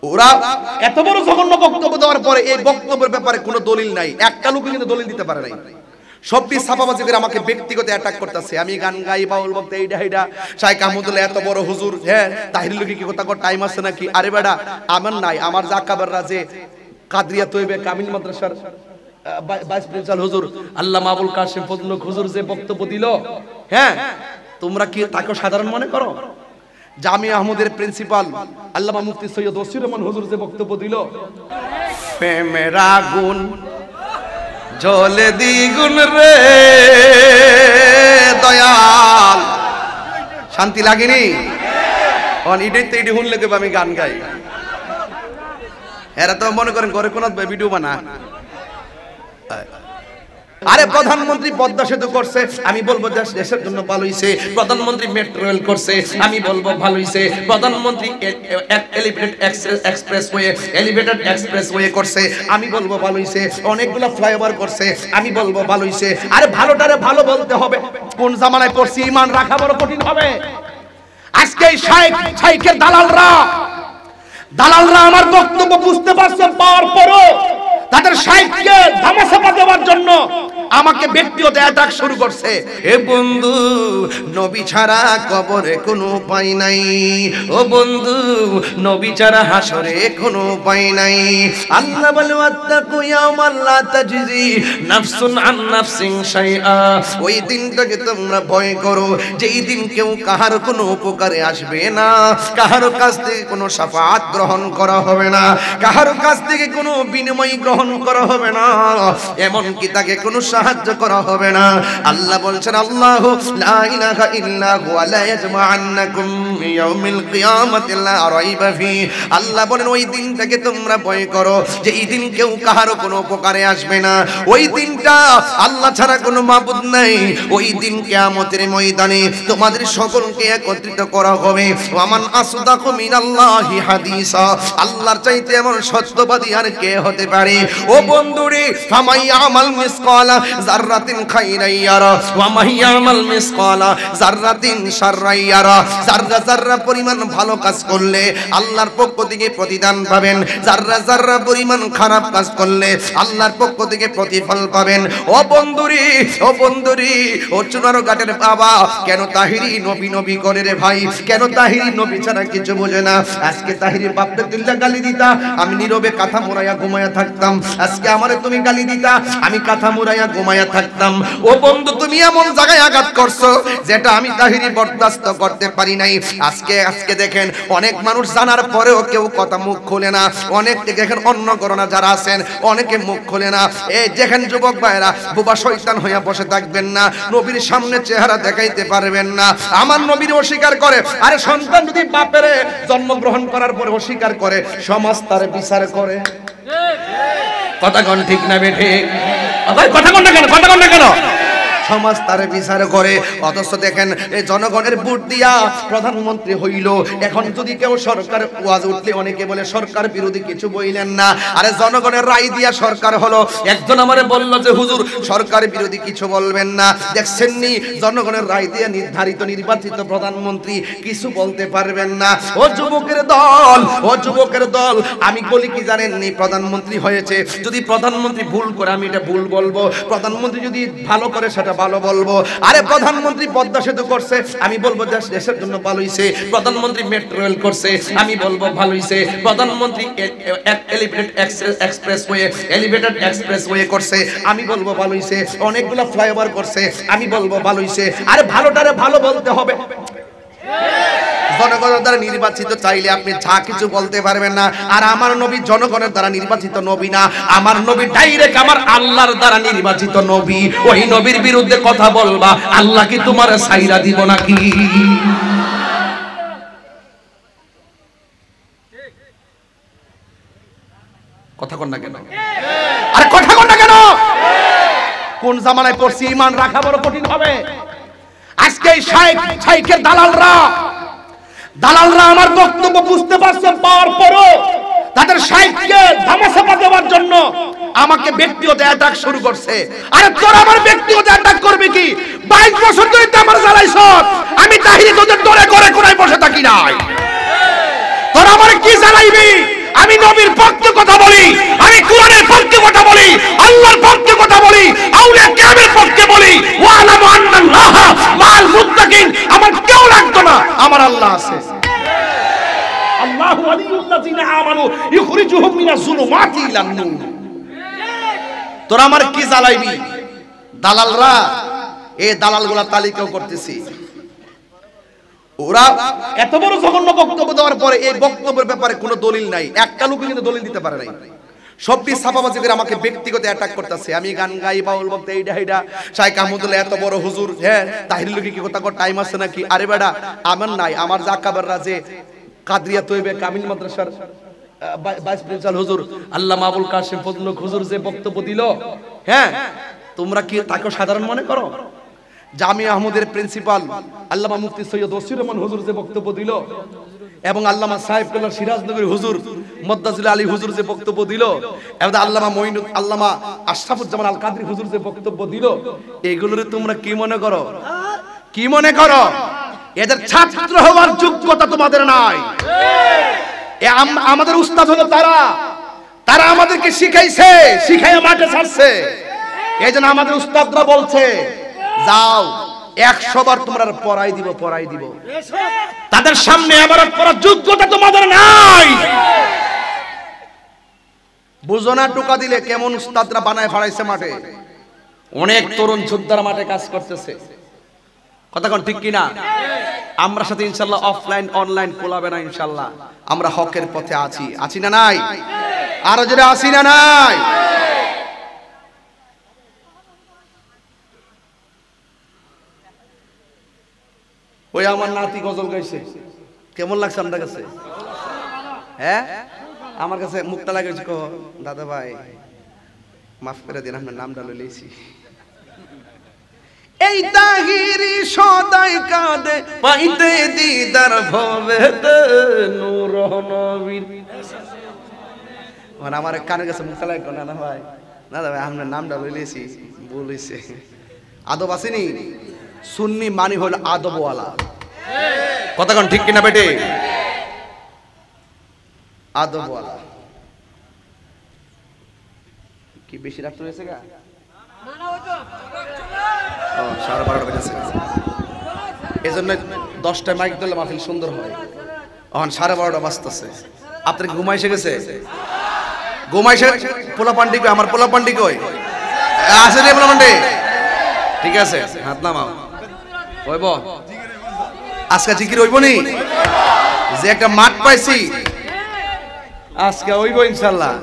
ওরা এত বড় জঘন্য বক্তব্য দেওয়ার পরে এই বক্তব্যের ব্যাপারে কোনো দলিল নাই, একটা লোক কিন্তু দলিল দিতে পারে নাই। সবটি ছাপাবাজি করে আমাকে ব্যক্তিগত অ্যাটাক করতেছে। আমি গান গাই, বাউল বক্তা, এইটা এইটা, শাইখ আহমদুল্লাহ এত বড় হুজুর, হ্যাঁ তাহির লোকে কি কথা কর টাইম আছে নাকি? আরে বেটা আমার নাই, আমার জাকাবাররা যে কাদরিয়া তৈবে কামিল মাদ্রাসার ভাইস প্রিন্সিপাল হুজুর আল্লামা আবুল কাসেম ফজলুল হুজুর যে বক্তব্য দিল, হ্যাঁ তোমরা কি তাকে সাধারণ মনে করো? জামিয়া আহমদের প্রিন্সিপাল আল্লামা মুফতি সৈয়দ ওসির রহমান হুজুর যে বক্তব্য দিল, প্রেমের আগুন জ্বলে দ্বিগুণ রে দয়াল, শান্তি লাগেনি? এটাই তো এটি শুনলে আমি গান গাই। এরা তো মনে করেন ঘরে কোন ভিডিও বানা। আরে প্রধানমন্ত্রী পদ্মা সেতু করছে, আমি বলবো দেশের জন্য ভালো হইছে। প্রধানমন্ত্রী মেট্রো রেল করছে, আমি বলবো ভালো হইছে। প্রধানমন্ত্রী এলিভেটেড এক্সপ্রেসওয়ে করছে, আমি বলবো ভালো হইছে। অনেকগুলো ফ্লাইওভার করছে, আমি বলবো ভালো হইছে। আরে ভালোটারে ভালো বলতে হবে। কোন জামানায় পড়ছি, ঈমান রাখা বড় কঠিন হবে। আজকে এই শাইখের দালালরা আমার বক্তব্য বুঝতে পারছেন, পাওয়ার পরও তাদের শাইখকে ধামাচাপা দেওয়ার জন্য আমাকে ব্যক্তিগত অ্যাটাক শুরু করছে। এ বন্ধু, নবী ছাড়া কবরে কোনো উপায় নাই। ও বন্ধু, নবী ছাড়া হাসরে কোনো উপায় নাই। আল্লাহ বলে ওয়াত্তাকু ইয়াওমান লা তাজজি নাফসুন আন নাফসিন শাইআ। ওই দিনটাকে তোমরা ভয় করো, যেই দিন কেউ কাহার কোনো উপকারে আসবে না, কাহার কাছ থেকে কোনো শাফাআত গ্রহণ করা হবে না, কাহার কাছ থেকে কোনো বিনিময় গ্রহণ করা হবে না, এমনকি তাকে কোনো সাহায্য করা হবে না। আল্লাহ বলছেন, আল্লাহু লা ইলাহা ইল্লা হুয়া লা ইয়াজমাআন্নাকুম ইয়াউমিল কিয়ামাতি লা রাইবা ফি। আল্লাহ বলেন ওই দিনটাকে তোমরা ভয় করো, যে এই দিন কেউ কাহারও কোনো উপকারে আসবে না। ওই দিনটা আল্লাহ ছাড়া কোনো মাবুদ নাই। ওই দিন কিয়ামতের ময়দানে তোমাদের সকলকে একত্রিত করা হবে। ওয়ামান আসদাকু মিনাল্লাহি হাদিসা। আল্লাহর চাইতে এমন সত্যবাদী আর কে হতে পারে? ও বন্ধুরে, ফামাই আমাল মিসকালা যাররাতিন খাইরান ইয়ারা ওয়া মাইয়ামাল মিসকালা যাররাতিন শাররান ইয়ারা। যাররা যাররা পরিমাণ ভালো কাজ করলে আল্লাহর পক্ষ থেকে প্রতিদান পাবেন, যাররা যাররা পরিমাণ খারাপ কাজ করলে আল্লাহর পক্ষ থেকে প্রতিফল পাবেন। ও বন্ধুরে, ও বন্ধুরে, ও চুনারো ঘাটের বাবা, কেন তাহিরি নবী নবী করে রে ভাই? কেন তাহিরি নবী ছাড়া কিছু বোঝে না? আজকে তাহিরির বাপকে তুল্লা গালি দিতা, আমি নীরবে কাঁথা মোড়াইয়া ঘুমায়া থাকতাম। আজকে আমারে তুমি গালি দিতা, আমি কাঁথা মুড়াইয়া ঘুমাইয়া থাকতাম। ও বন্ধু, তুমি এমন জায়গায় আঘাত করছো যেটা আমি তাহিরি বরদাস্ত করতে পারি নাই। আজকে দেখেন অনেক মানুষ জানার পরেও কেউ কথা মুখ খোলে না। অনেক দেখেন অন্য করোনা যারা আছেন অনেকে মুখ খোলে না। এই দেখেন যুবক ভাইরা, বোবা শয়তান হইয়া বসে থাকবেন না, নবীর সামনে চেহারা দেখাইতে পারবেন না। আমার নবীর অস্বীকার করে। আরে সন্তান যদি বাপের জন্মগ্রহণ করার পরে অস্বীকার করে, সমাজ তার বিচার করে। কথা কোন ঠিক না বেঠে? কথা কোন না কেন? কথা কোন না কেন? সমাজ তার বিচার করে। অথচ দেখেন এই জনগণের ভোট দিয়া প্রধানমন্ত্রী হইল। এখন যদি কেউ সরকার ওয়াজ উঠলে অনেকে বলে সরকার বিরোধী কিছু বইলেন না। আরে জনগণের রায় দিয়া সরকার হলো। একজন আমারে বলল যে হুজুর সরকার বিরোধী কিছু বলবেন না। দেখছেন নি, জনগণের রায় দিয়ে নির্ধারিত নির্বাচিত প্রধানমন্ত্রী, কিছু বলতে পারবেন না। ও যুবকের দল, ও যুবকের দল, আমি বলি কি জানেন নি, প্রধানমন্ত্রী হয়েছে, যদি প্রধানমন্ত্রী ভুল করে আমি এটা ভুল বলবো, প্রধানমন্ত্রী যদি ভালো করে সেটা ভালো বলবো। আরে প্রধানমন্ত্রী পদ্মা সেতু করছে, আমি বলবো দেশের জন্য ভালো হইছে। প্রধানমন্ত্রী মেট্রো রেল করছে, আমি বলবো ভালো হইছে। প্রধানমন্ত্রী এলিভেটেড এক্সপ্রেসওয়ে করছে, আমি বলবো ভালো হইছে। অনেকগুলো ফ্লাইওভার করছে, আমি বলবো ভালো হইছে। আরে ভালোটারে ভালো বলতে হবে। জনগণের দ্বারা নির্বাচিত চাইলে আপনি যা কিছু বলতে পারবেন না। আর আমার নবী জনগণের দ্বারা নির্বাচিত নবী না, আমার নবী ডাইরেক্ট আমার আল্লাহর দ্বারা নির্বাচিত নবী। ওই নবীর বিরুদ্ধে কথা বলবা, আল্লাহ কি তোমার সাইরা দিব নাকি? কথা কন না কেন? আরে কথা কন না কেন? কোন জামানায় পড়ছি, ঈমান রাখা বড় কঠিন হবে। আজকে এই শাইখের দালালরা আমার বক্তব্য বুঝতে পারছেন, পাওয়ার পরও তাদের শাইখকে ধামাচাপা দেওয়ার জন্য আমাকে ব্যক্তিগত অ্যাটাক শুরু করছে। আরে তোর আমার ব্যক্তিগত অ্যাটাক করবে কি? 22 বছর ধরে তো আমার জ্বালাইছ। আমি তাহিরি তোদের ডরে করে কোনায় বসে থাকি নাই। তোর আমার কি জ্বালাইবি? আমি নবীর পক্ষে কথা বলি, আমি কোরআনের পক্ষে কথা বলি, আল্লাহর পক্ষে কথা বলি, আউলিয়া কেরামের পক্ষে বলি। ওয়া আলামু আন্নাল্লাহ মাআল মুত্তাকিন। আমার কেউ লাগতো না, আমার আল্লাহ আছে। আল্লাহু ওয়ালিয়ুল্লাযিনা আমানু ইখরিজুহুম মিনাজ যুলুমাতি ইলান নূর। তোরা আমার কি জ্বালাইবি? দালালরা, এই দালালগুলা তালিকাও করতেছি। ওরা এত বড় জঘন্য বক্তব্য দেওয়ার পরে এই বক্তব্যের ব্যাপারে কোনো দলিল নাই, একটা লোক কিন্তু দলিল দিতে পারে নাই। সবটি ছাপাবাজি করে আমাকে ব্যক্তিগত অ্যাটাক করতেছে। আমি গান গাই, বাউল বক্তা, এইটা এইটা, শাইখ আহমদুল্লাহ এত বড় হুজুর, হ্যাঁ তাহিরুল কি কথা কর টাইম আছে নাকি? আরে বেটা আমার নাই, আমার জাকাবাররা যে কাদরিয়া তৈবে কামিল মাদ্রাসার ভাইস প্রিন্সিপাল হুজুর আল্লামা আবুল কাসেম ফজলুল হুজুর যে বক্তব্য দিল, হ্যাঁ তোমরা কি তাকে সাধারণ মনে করো? জামিয়া আহমদের প্রিন্সিপাল আল্লামা মুফতি সৈয়দ ওসির রহমান হুজুর যে বক্তব্য দিল, এবং আল্লামা সাহেবুল্লাহ সিরাজনগরী হুজুর মদ্দাজুল আলী হুজুর যে বক্তব্য দিল, এবং আল্লামা আশরাফুজ্জামান আল কাদরি হুজুর যে বক্তব্য দিল, এগুলোরে তোমরা কি মনে করো? কি মনে করো? এদের ছাত্র হওয়ার যোগ্যতা তোমাদের নাই। আমাদের উস্তাদ হলো তারা, তারা আমাদেরকে শিখাইছে, শিখাইয়া মাঠে ছাড়ছে। এই জন্য আমাদের উস্তাদরা বলছে যাও 100 বার তোমরা পড়াই দিব, পড়াই দিব। তাদের সামনে আমার পড়ার যোগ্যতা তোমাদের নাই। বুঝো না টোকা দিলে কেমন উস্তাদরা বানায় ফাড়াইছে মাঠে। অনেক তরুণ যোদ্ধারা মাঠে কাজ করতেছে, কথা কোন ঠিক কিনা? আমরা সাথে ইনশাআল্লাহ অফলাইন অনলাইন কোলাবে না ইনশাআল্লাহ। আমরা হকের পথে আছি, আছি না নাই? আরো জোরে আছি না নাই? ওই আমার নাতি গজল গাইছে, কেমন লাগছে আপনার কাছে? হ্যাঁ আমার কাছে মুখটা লাগেছে, কো দাদা ভাই মাফ করে দিন, আপনার নামটা লইছি। এই তাহিরি সদাই কাঁদে পাইতে দিদার ভবেতে নূর নবীর। মানে আমার কানের কাছে মুখটা লাগে, না না ভাই, না দাদা ভাই আপনার নামটা লইছি, বলেছে। আদব আসেনি? সুন্নি মানি হলো আদবওয়ালা, কথা কোন ঠিক কিনা বেটে? আদবওয়ালা। কি বেশি রাত হয়েছে গা? ও 12:30 বেজেছে। এই জন্য 10টায় মাইক দিলে মাহফিল সুন্দর হয়। এখন 12:30 বাজতেছে। আপনার ঘুমাই এসে গেছে? ঘুমাইছে? পোলা পান্ডি কই? আমার পোলা পান্ডি কই? আছে রে পোলা পান্ডি? ঠিক আছে, হাত নামাও। হইব আজকে জিকির হইব নি? যে একটা মাঠ পাইছি আজকে হইব ইনশাআল্লাহ।